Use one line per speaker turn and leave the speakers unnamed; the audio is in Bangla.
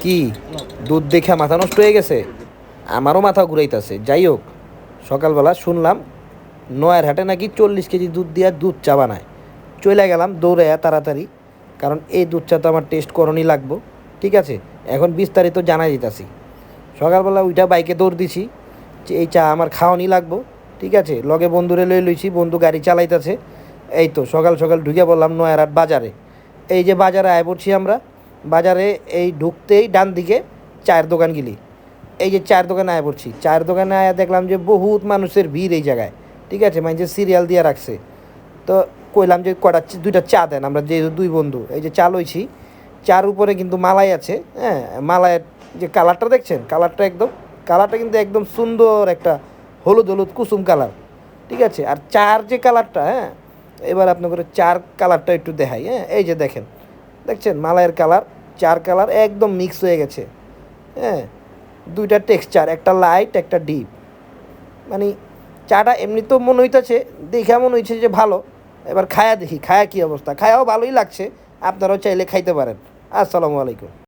কি দুধ দেখে মাথা নষ্ট হয়ে গেছে? আমারও মাথা ঘুরাইতেছে। যাই হোক, সকালবেলা শুনলাম নয়ার হাটে নাকি 40 কেজি দুধ দিয়া দুধ চা বানায়। চলে গেলাম দৌড়াইয়া তাড়াতাড়ি, কারণ এই দুধ চা তো আমার টেস্ট করণই লাগবো। ঠিক আছে, এখন বিস্তারিত জানাই দিতেছি। সকালবেলা ওইটা বাইকে দৌড় দিছি যে এই চা আমার খাওয়ানি লাগবো। ঠিক আছে, লগে বন্ধুরে লই লইছি, বন্ধু গাড়ি চালাইতেছে। এই তো সকাল সকাল ঢুকে বললাম নয়ারহাট বাজারে। এই যে বাজারে আয় পড়ছি আমরা। বাজারে এই ঢুকতেই ডান দিকে চায়ের দোকান গেলি, এই যে চায়ের দোকানে আয় পড়ছি। চায়ের দোকানে আয়া দেখলাম যে বহুত মানুষের ভিড় এই জায়গায়। ঠিক আছে, মানে যে সিরিয়াল দিয়ে রাখছে। তো কইলাম যে কটা দুইটা চা দেন। আমরা যে দুই বন্ধু এই যে চা লইছি, চার উপরে কিন্তু মালাই আছে। হ্যাঁ, মালাইয়ের যে কালারটা দেখছেন, কালারটা কিন্তু একদম সুন্দর একটা হলুদ হলুদ কুসুম কালার। ঠিক আছে, আর চার যে কালারটা, হ্যাঁ, এবার আপনাদের চার কালারটা একটু দেখাই। হ্যাঁ, এই যে দেখেন, দেখছেন মালাইয়ের কালার, চার কালার একদম মিক্স হয়ে গেছে। হ্যাঁ, দুইটা টেক্সচার, একটা লাইট একটা ডিপ। মানে চাটা এমনি তো মনে হইতেছে, দেখে মনে হয়েছে যে ভালো। এবার খায়া দেখি, খায়া কী অবস্থা। খায়াও ভালোই লাগছে, আপনারাও চাইলে খাইতে পারেন। আসসালামু আলাইকুম।